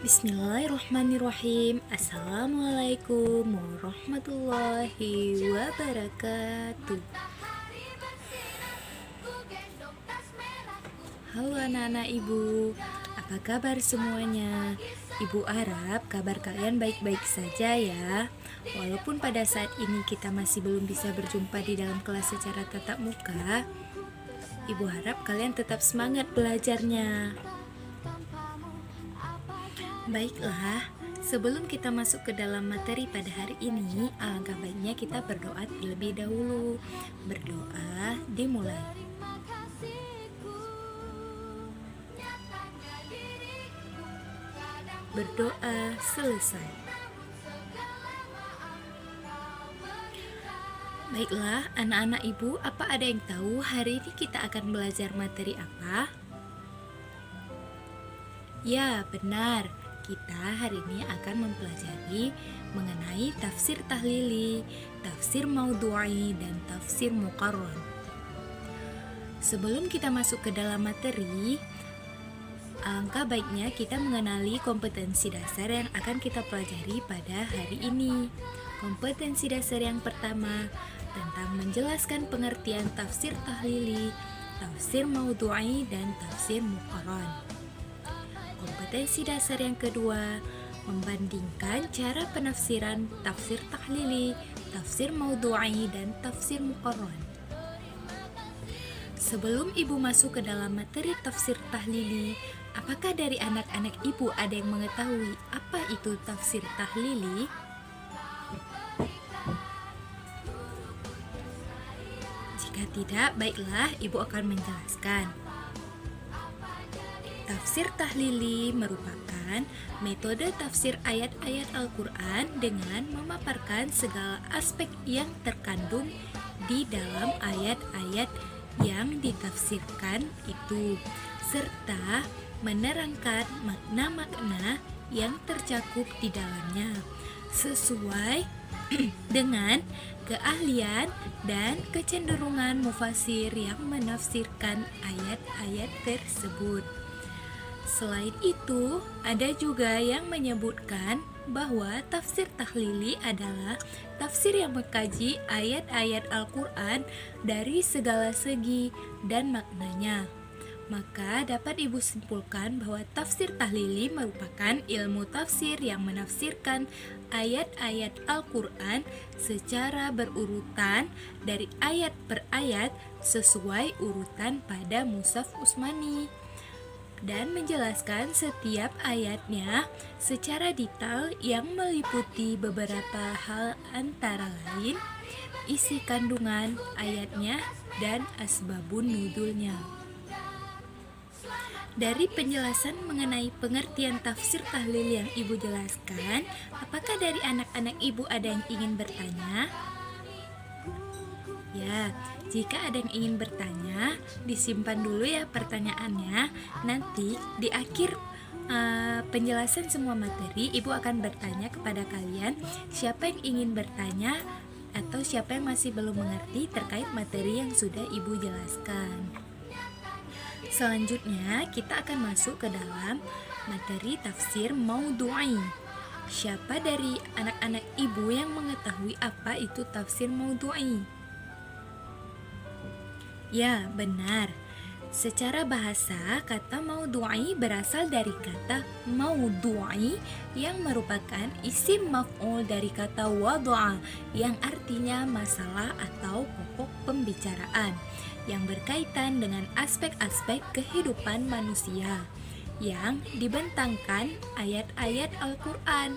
Bismillahirrahmanirrahim. Assalamualaikum warahmatullahi wabarakatuh. Halo anak-anak ibu, apa kabar semuanya? Ibu harap kabar kalian baik-baik saja ya. Walaupun pada saat ini kita masih belum bisa berjumpa di dalam kelas secara tatap muka, ibu harap kalian tetap semangat belajarnya. Baiklah, sebelum kita masuk ke dalam materi pada hari ini, alangkah baiknya kita berdoa terlebih dahulu. Berdoa dimulai. Berdoa selesai. Baiklah, anak-anak ibu, apa ada yang tahu hari ini kita akan belajar materi apa? Ya, benar. Kita hari ini akan mempelajari mengenai tafsir tahlili, tafsir maudhu'i, dan tafsir muqarrar. Sebelum kita masuk ke dalam materi, alangkah baiknya kita mengenali kompetensi dasar yang akan kita pelajari pada hari ini. Kompetensi dasar yang pertama tentang menjelaskan pengertian tafsir tahlili, tafsir maudhu'i, dan tafsir muqarrar. Kompetensi dasar yang kedua, membandingkan cara penafsiran tafsir tahlili, tafsir maudhu'i, dan tafsir muqarrar. Sebelum ibu masuk ke dalam materi tafsir tahlili, apakah dari anak-anak ibu ada yang mengetahui apa itu tafsir tahlili? Jika tidak, baiklah ibu akan menjelaskan. Tafsir tahlili merupakan metode tafsir ayat-ayat Al-Quran dengan memaparkan segala aspek yang terkandung di dalam ayat-ayat yang ditafsirkan itu, serta menerangkan makna-makna yang tercakup di dalamnya sesuai dengan keahlian dan kecenderungan mufasir yang menafsirkan ayat-ayat tersebut. Selain itu, ada juga yang menyebutkan bahwa tafsir tahlili adalah tafsir yang mengkaji ayat-ayat Al-Quran dari segala segi dan maknanya. Maka dapat ibu simpulkan bahwa tafsir tahlili merupakan ilmu tafsir yang menafsirkan ayat-ayat Al-Quran secara berurutan dari ayat per ayat sesuai urutan pada Mushaf Utsmani, dan menjelaskan setiap ayatnya secara detail yang meliputi beberapa hal antara lain isi kandungan ayatnya dan asbabun nuzulnya. Dari penjelasan mengenai pengertian tafsir tahlil yang ibu jelaskan, apakah dari anak-anak ibu ada yang ingin bertanya? Ya, jika ada yang ingin bertanya, disimpan dulu ya pertanyaannya. Nanti di akhir penjelasan semua materi, ibu akan bertanya kepada kalian siapa yang ingin bertanya atau siapa yang masih belum mengerti terkait materi yang sudah ibu jelaskan. Selanjutnya, kita akan masuk ke dalam materi tafsir maudhu'i. Siapa dari anak-anak ibu yang mengetahui apa itu tafsir maudhu'i? Ya, benar. Secara bahasa, kata maudhu'i berasal dari kata maudhu'i yang merupakan isim maf'ul dari kata wadha'a yang artinya masalah atau pokok pembicaraan yang berkaitan dengan aspek-aspek kehidupan manusia yang dibentangkan ayat-ayat Al-Quran.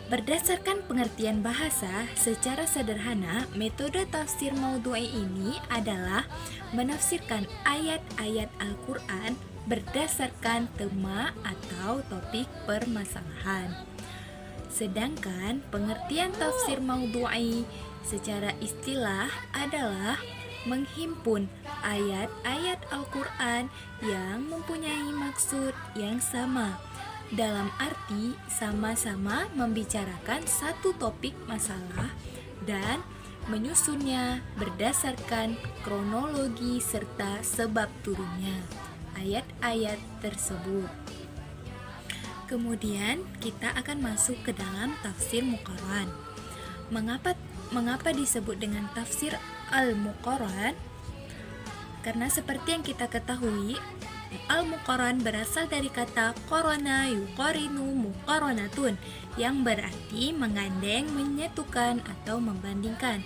Berdasarkan pengertian bahasa, secara sederhana, metode tafsir maudhu'i ini adalah menafsirkan ayat-ayat Al-Quran berdasarkan tema atau topik permasalahan. Sedangkan pengertian tafsir maudhu'i secara istilah adalah menghimpun ayat-ayat Al-Quran yang mempunyai maksud yang sama, dalam arti sama-sama membicarakan satu topik masalah dan menyusunnya berdasarkan kronologi serta sebab turunnya. ayat-ayat tersebut. Kemudian kita akan masuk ke dalam tafsir Muqarran. Mengapa disebut dengan tafsir Al-Muqarran? Karena seperti yang kita ketahui, Al-Muqarran berasal dari kata qarana yuqarinu muqaranatun, yang berarti menggandeng, menyatukan atau membandingkan.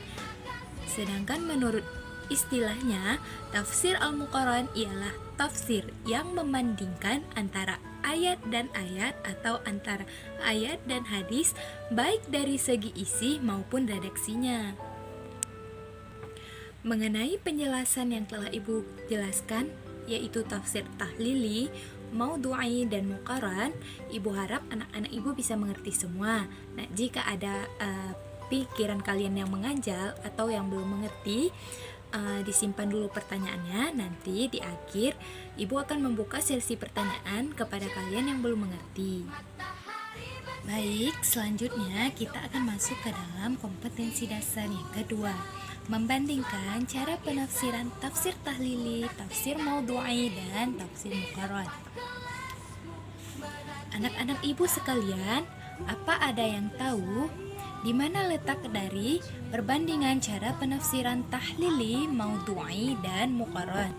Sedangkan menurut istilahnya, tafsir Al-Muqarran ialah tafsir yang membandingkan antara ayat dan ayat atau antara ayat dan hadis, baik dari segi isi maupun redaksinya. Mengenai penjelasan yang telah Ibu jelaskan, yaitu tafsir tahlili, maudhu'i, dan muqarran, Ibu harap anak-anak Ibu bisa mengerti semua. Nah, jika ada pikiran kalian yang mengganjal atau yang belum mengerti, disimpan dulu pertanyaannya. Nanti di akhir Ibu akan membuka sesi pertanyaan kepada kalian yang belum mengerti. Baik, selanjutnya kita akan masuk ke dalam kompetensi dasar yang kedua, membandingkan cara penafsiran tafsir tahlili, tafsir maudhu'i, dan tafsir muqarran. Anak-anak Ibu sekalian, apa ada yang tahu di mana letak dari perbandingan cara penafsiran tahlili, maudhu'i, dan muqarran?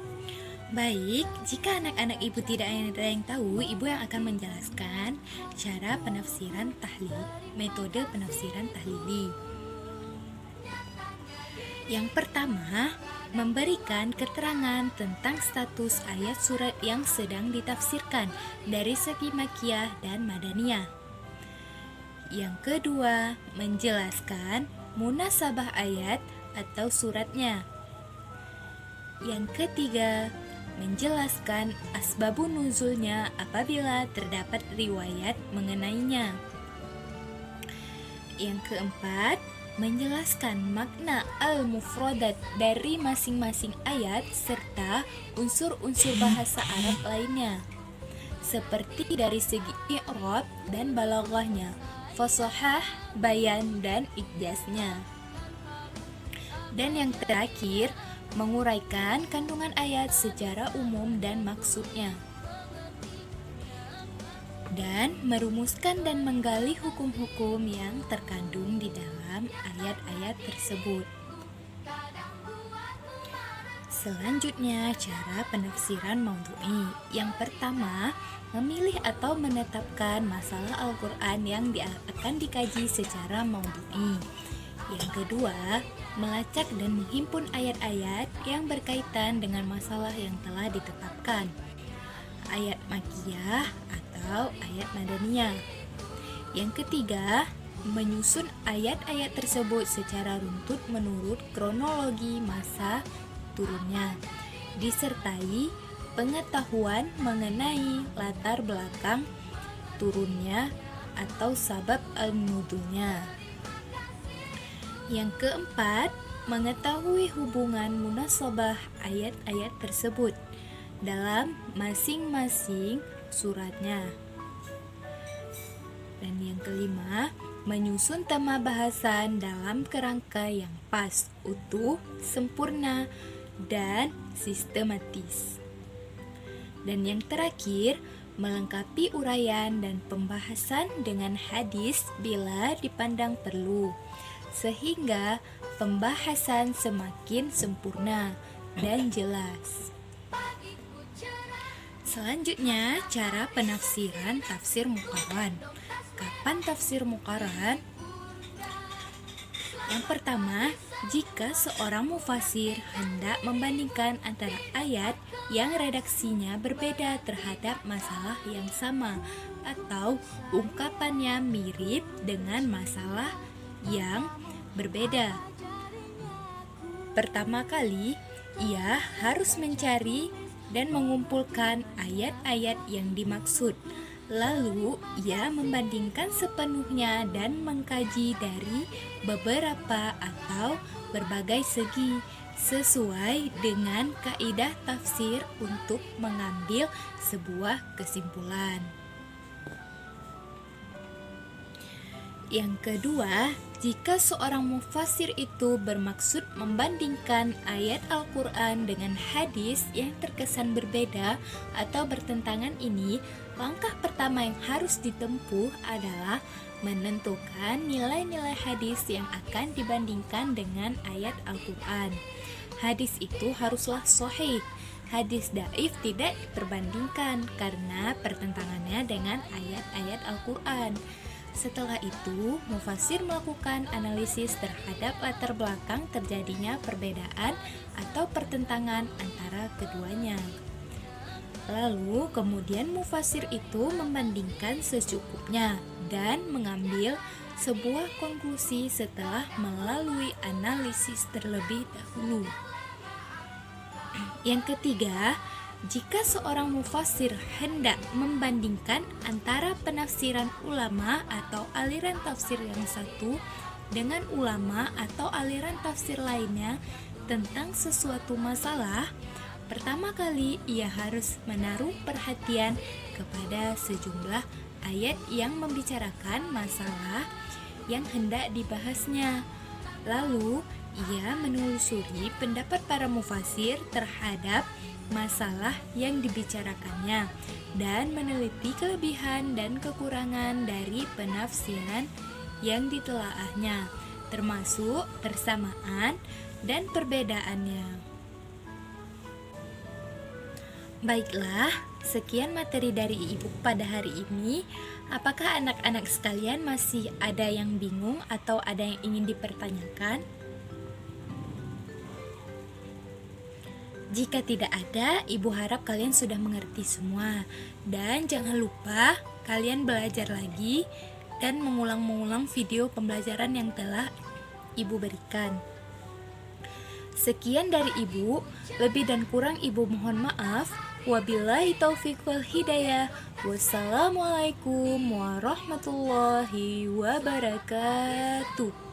Baik, jika anak-anak Ibu tidak ada yang tahu, Ibu yang akan menjelaskan cara penafsiran tahlil, metode penafsiran tahlili. Yang pertama, memberikan keterangan tentang status ayat surat yang sedang ditafsirkan dari segi makiyah dan madaniyah. Yang kedua, menjelaskan munasabah ayat atau suratnya. Yang ketiga, menjelaskan asbabun nuzulnya apabila terdapat riwayat mengenainya. Yang keempat, menjelaskan makna al-mufradat dari masing-masing ayat serta unsur-unsur bahasa Arab lainnya, seperti dari segi i'rab dan balaghahnya, fasahah, bayan, dan ijaznya. Dan yang terakhir, menguraikan kandungan ayat secara umum dan maksudnya, dan merumuskan dan menggali hukum-hukum yang terkandung di dalam ayat-ayat tersebut. Selanjutnya, cara penafsiran maudhu'i. Yang pertama, memilih atau menetapkan masalah Al-Quran yang akan dikaji secara maudhu'i. Yang kedua, melacak dan menghimpun ayat-ayat yang berkaitan dengan masalah yang telah ditetapkan, ayat makiyah atau ayat madaniyah. Yang ketiga, menyusun ayat-ayat tersebut secara runtut menurut kronologi masa turunnya, disertai pengetahuan mengenai latar belakang turunnya atau sabab al-nuzulnya. Yang keempat, mengetahui hubungan munasabah ayat-ayat tersebut dalam masing-masing suratnya. Dan yang kelima, menyusun tema bahasan dalam kerangka yang pas, utuh, sempurna, dan sistematis. Dan yang terakhir, melengkapi uraian dan pembahasan dengan hadis bila dipandang perlu, sehingga pembahasan semakin sempurna dan jelas. Selanjutnya, cara penafsiran tafsir muqarran. Kapan tafsir muqarran? Yang pertama, jika seorang mufasir hendak membandingkan antara ayat yang redaksinya berbeda terhadap masalah yang sama atau ungkapannya mirip dengan masalah yang berbeda. Pertama kali, ia harus mencari dan mengumpulkan ayat-ayat yang dimaksud. Lalu, ia membandingkan sepenuhnya dan mengkaji dari beberapa atau berbagai segi sesuai dengan kaidah tafsir untuk mengambil sebuah kesimpulan. Yang kedua, Jika seorang mufassir itu bermaksud membandingkan ayat Al-Quran dengan hadis yang terkesan berbeda atau bertentangan ini, langkah pertama yang harus ditempuh adalah menentukan nilai-nilai hadis yang akan dibandingkan dengan ayat Al-Quran. Hadis itu haruslah sahih. Hadis dhaif tidak diperbandingkan karena pertentangannya dengan ayat-ayat Al-Quran. Setelah itu, mufassir melakukan analisis terhadap latar belakang terjadinya perbedaan atau pertentangan antara keduanya. Lalu, kemudian mufassir itu membandingkan secukupnya dan mengambil sebuah konklusi setelah melalui analisis terlebih dahulu. Yang ketiga, jika seorang mufassir hendak membandingkan antara penafsiran ulama atau aliran tafsir yang satu dengan ulama atau aliran tafsir lainnya tentang sesuatu masalah, pertama kali ia harus menaruh perhatian kepada sejumlah ayat yang membicarakan masalah yang hendak dibahasnya. Lalu, ia menelusuri pendapat para mufassir terhadap masalah yang dibicarakannya dan meneliti kelebihan dan kekurangan dari penafsiran yang ditelaahnya, termasuk persamaan dan perbedaannya. Baiklah, sekian materi dari Ibu pada hari ini. Apakah anak-anak sekalian masih ada yang bingung atau ada yang ingin dipertanyakan? Jika tidak ada, Ibu harap kalian sudah mengerti semua. Dan jangan lupa kalian belajar lagi dan mengulang-mengulang video pembelajaran yang telah Ibu berikan. Sekian dari Ibu, lebih dan kurang Ibu mohon maaf. Wabillahi taufiq wal hidayah. Wassalamualaikum warahmatullahi wabarakatuh.